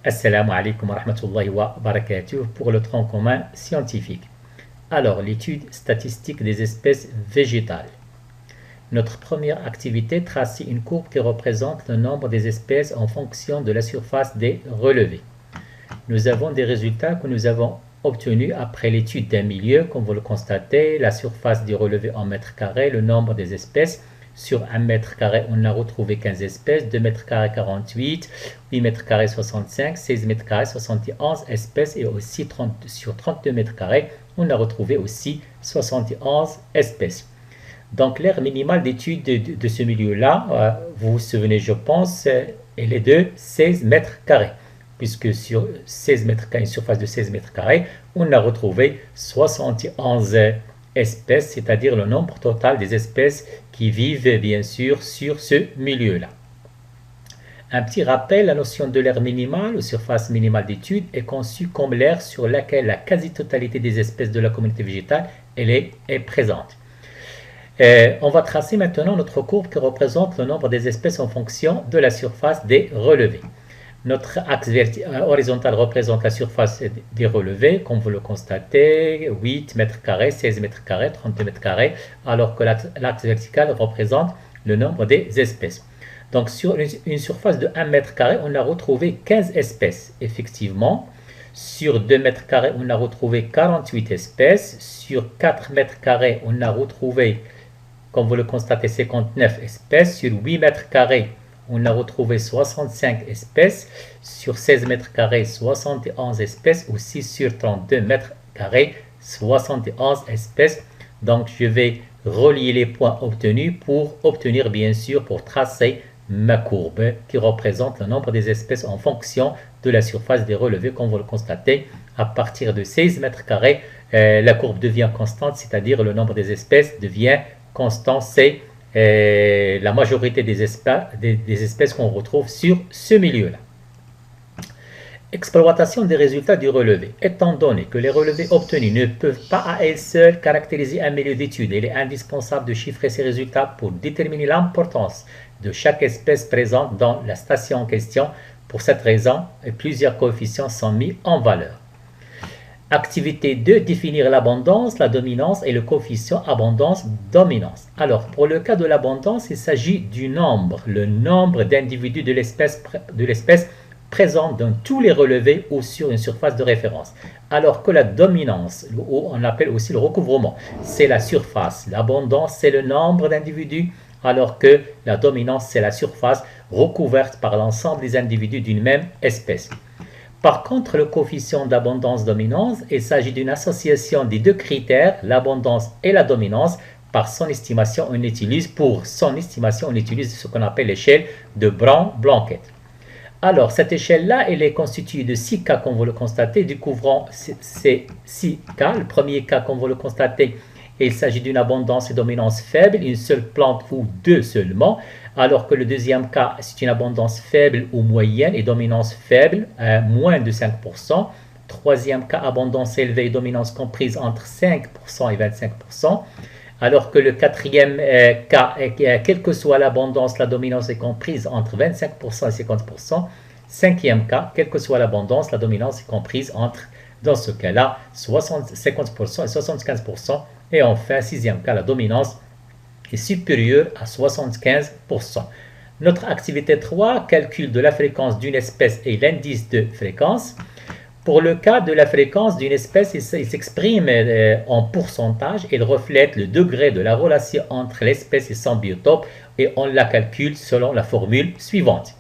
Assalamu alaikum wa rahmatullahi wa barakatuh pour le tronc commun scientifique. Alors, l'étude statistique des espèces végétales. Notre première activité trace une courbe qui représente le nombre des espèces en fonction de la surface des relevés. Nous avons des résultats que nous avons obtenus après l'étude d'un milieu. Comme vous le constatez, la surface des relevés en mètres carrés, le nombre des espèces. Sur 1 mètre carré, on a retrouvé 15 espèces, 2 mètres carrés 48, 8 mètres carrés 65, 16 mètres carrés 71 espèces et aussi sur 32 mètres carrés, on a retrouvé aussi 71 espèces. Donc l'aire minimale d'étude de ce milieu-là, vous vous souvenez je pense, elle est de 16 mètres carrés. Puisque sur 16 mètres carrés, une surface de 16 mètres carrés, on a retrouvé 71 espèces, c'est-à-dire le nombre total des espèces qui vivent bien sûr sur ce milieu-là. Un petit rappel, la notion de l'aire minimale ou surface minimale d'étude est conçue comme l'aire sur laquelle la quasi-totalité des espèces de la communauté végétale est présente. On va tracer maintenant notre courbe qui représente le nombre des espèces en fonction de la surface des relevés. Notre axe horizontal représente la surface des relevés, comme vous le constatez, 8 mètres carrés, 16 mètres carrés, 32 mètres carrés, alors que l'axe vertical représente le nombre des espèces. Donc sur une surface de 1 mètre carré, on a retrouvé 15 espèces, effectivement. Sur 2 mètres carrés, on a retrouvé 48 espèces. Sur 4 mètres carrés, on a retrouvé, comme vous le constatez, 59 espèces. Sur 8 mètres carrés, on a retrouvé 65 espèces, sur 16 mètres carrés, 71 espèces, aussi sur 32 mètres carrés, 71 espèces. Donc, je vais relier les points obtenus pour obtenir, bien sûr, pour tracer ma courbe qui représente le nombre des espèces en fonction de la surface des relevés. Comme vous le constatez, à partir de 16 mètres carrés, la courbe devient constante, c'est-à-dire le nombre des espèces devient constant, c'est la majorité des espèces qu'on retrouve sur ce milieu-là. Exploitation des résultats du relevé. Étant donné que les relevés obtenus ne peuvent pas à elles seules caractériser un milieu d'étude, il est indispensable de chiffrer ces résultats pour déterminer l'importance de chaque espèce présente dans la station en question. Pour cette raison, plusieurs coefficients sont mis en valeur. Activité 2, définir l'abondance, la dominance et le coefficient abondance-dominance. Alors, pour le cas de l'abondance, il s'agit du nombre, le nombre d'individus de l'espèce présente dans tous les relevés ou sur une surface de référence. Alors que la dominance, ou on appelle aussi le recouvrement, c'est la surface. L'abondance, c'est le nombre d'individus, alors que la dominance, c'est la surface recouverte par l'ensemble des individus d'une même espèce. Par contre, le coefficient d'abondance-dominance, il s'agit d'une association des deux critères, l'abondance et la dominance. Par son estimation, on utilise ce qu'on appelle l'échelle de Brown-Blanquet. Alors, cette échelle-là, elle est constituée de 6 cas, comme vous le constatez, découvrant ces 6 cas. Le premier cas, comme vous le constatez, il s'agit d'une abondance et dominance faible, une seule plante ou deux seulement. Alors que le deuxième cas, c'est une abondance faible ou moyenne et dominance faible, moins de 5%. Troisième cas, abondance élevée et dominance comprise entre 5% et 25%. Alors que le quatrième cas, quelle que soit l'abondance, la dominance est comprise entre 25% et 50%. Cinquième cas, quelle que soit l'abondance, la dominance est comprise entre, dans ce cas-là, 50% et 75%. Et enfin, sixième cas, la dominance est supérieure à 75%. Notre activité 3, calcul de la fréquence d'une espèce et l'indice de fréquence. Pour le cas de la fréquence d'une espèce, il s'exprime en pourcentage. Il reflète le degré de la relation entre l'espèce et son biotope et on la calcule selon la formule suivante.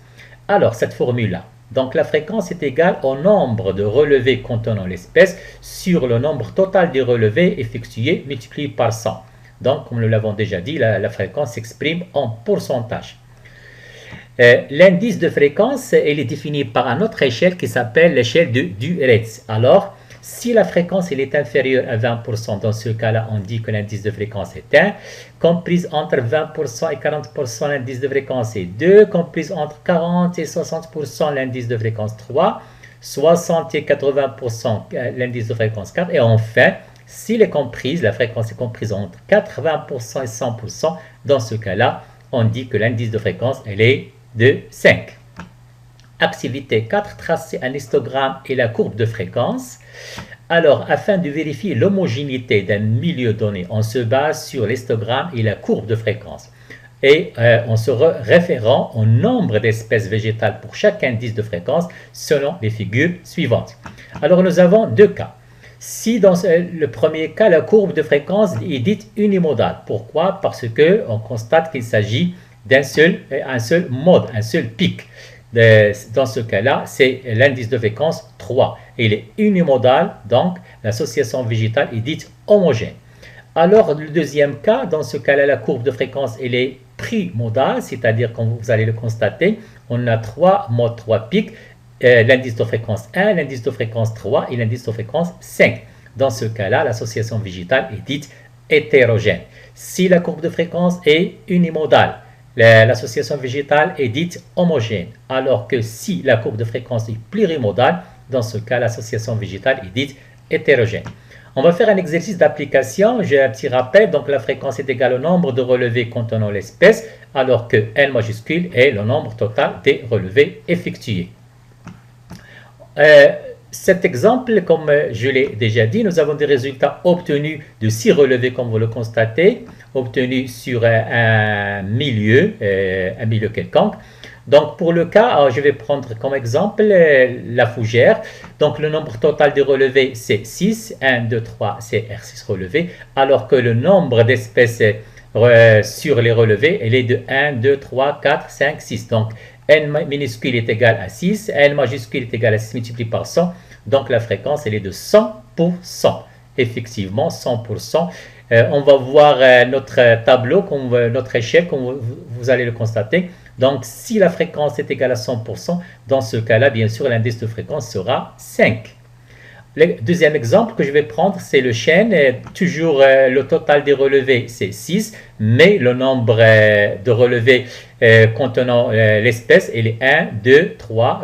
Alors, cette formule-là, donc la fréquence est égale au nombre de relevés contenant l'espèce sur le nombre total des relevés effectués multiplié par 100. Donc, comme nous l'avons déjà dit, la fréquence s'exprime en pourcentage. L'indice de fréquence, il est défini par une autre échelle qui s'appelle l'échelle de Duretz. Alors, si la fréquence est inférieure à 20%, dans ce cas-là, on dit que l'indice de fréquence est 1. Comprise entre 20% et 40%, l'indice de fréquence est 2. Comprise entre 40 et 60%, l'indice de fréquence 3. 60 et 80%, l'indice de fréquence 4. Et enfin, si la fréquence est comprise entre 80% et 100%, dans ce cas-là, on dit que l'indice de fréquence, elle est de 5. Activité 4, tracer un histogramme et la courbe de fréquence. Alors, afin de vérifier l'homogénéité d'un milieu donné, on se base sur l'histogramme et la courbe de fréquence. Et en se référant au nombre d'espèces végétales pour chaque indice de fréquence selon les figures suivantes. Alors, nous avons deux cas. Si dans le premier cas, la courbe de fréquence est dite unimodale. Pourquoi? Parce qu'on constate qu'il s'agit d'un seul mode, un seul pic. Dans ce cas-là, c'est l'indice de fréquence 3. Il est unimodal, donc l'association végétale est dite homogène. Alors, le deuxième cas, dans ce cas-là, la courbe de fréquence elle est primodale, c'est-à-dire, comme vous allez le constater, on a trois modes, trois pics, l'indice de fréquence 1, l'indice de fréquence 3 et l'indice de fréquence 5. Dans ce cas-là, l'association végétale est dite hétérogène. Si la courbe de fréquence est unimodale, l'association végétale est dite homogène, alors que si la courbe de fréquence est plurimodale, dans ce cas, l'association végétale est dite hétérogène. On va faire un exercice d'application. J'ai un petit rappel. Donc, la fréquence est égale au nombre de relevés contenant l'espèce, alors que N majuscule est le nombre total des relevés effectués. Cet exemple, comme je l'ai déjà dit, nous avons des résultats obtenus de 6 relevés, comme vous le constatez, obtenus sur un milieu quelconque. Donc, pour le cas, je vais prendre comme exemple la fougère. Donc, le nombre total de relevés, c'est 6. 1, 2, 3, c'est R6 relevés. Alors que le nombre d'espèces sur les relevés, elle est de 1, 2, 3, 4, 5, 6. Donc, N minuscule est égal à 6. N majuscule est égal à 6 multiplié par 100. Donc, la fréquence, elle est de 100%. Effectivement, 100%. On va voir notre tableau, notre échelle, comme vous allez le constater. Donc, si la fréquence est égale à 100%, dans ce cas-là, bien sûr, l'indice de fréquence sera 5. Le deuxième exemple que je vais prendre, c'est le chêne. Toujours, le total des relevés, c'est 6, mais le nombre de relevés contenant l'espèce, il est 1, 2, 3,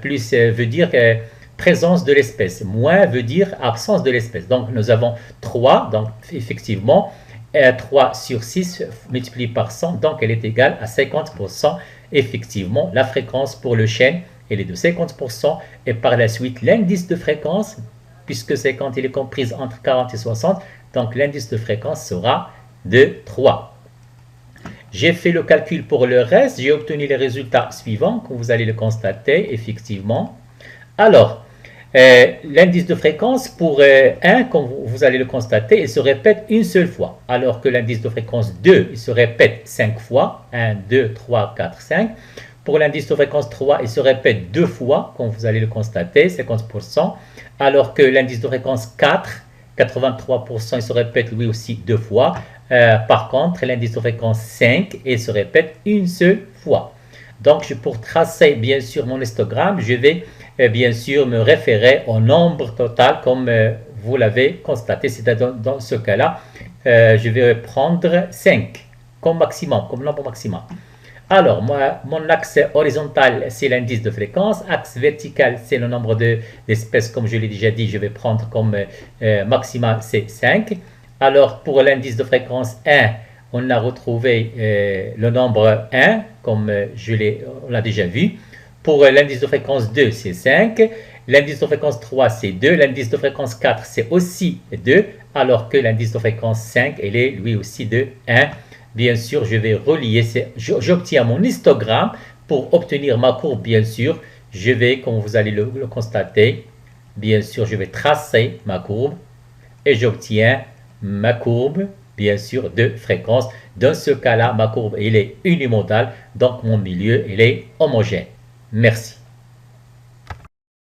plus veut dire présence de l'espèce, moins veut dire absence de l'espèce. Donc, nous avons 3, donc effectivement, 3 sur 6 multiplié par 100, donc elle est égale à 50%. Effectivement, la fréquence pour le chêne, elle est de 50%. Et par la suite, l'indice de fréquence, puisque 50 il est comprise entre 40 et 60, donc l'indice de fréquence sera de 3. J'ai fait le calcul pour le reste, j'ai obtenu les résultats suivants, comme vous allez le constater, effectivement. Alors, l'indice de fréquence pour 1, comme vous allez le constater, il se répète une seule fois, alors que l'indice de fréquence 2, il se répète 5 fois, 1, 2, 3, 4, 5. Pour l'indice de fréquence 3, il se répète 2 fois, comme vous allez le constater, 50%, alors que l'indice de fréquence 4, 83%, il se répète lui aussi 2 fois. Par contre, l'indice de fréquence 5, il se répète une seule fois. Donc, pour tracer bien sûr mon histogramme, je vais bien sûr me référer au nombre total comme vous l'avez constaté. C'est-à-dire dans ce cas-là, je vais prendre 5 comme maximum, comme nombre maximum. Alors, mon axe horizontal, c'est l'indice de fréquence. Axe vertical, c'est le nombre d'espèces, comme je l'ai déjà dit, je vais prendre comme maximum, c'est 5. Alors, pour l'indice de fréquence 1, on a retrouvé le nombre 1, comme on l'a déjà vu. Pour l'indice de fréquence 2, c'est 5. L'indice de fréquence 3, c'est 2. L'indice de fréquence 4, c'est aussi 2. Alors que l'indice de fréquence 5, il est lui aussi de 1. Bien sûr, je vais relier, j'obtiens mon histogramme. Pour obtenir ma courbe, bien sûr, je vais, comme vous allez le constater, bien sûr, je vais tracer ma courbe et j'obtiens ma courbe, bien sûr, de fréquence. Dans ce cas-là, ma courbe, elle est unimodale, donc mon milieu, il est homogène. Merci.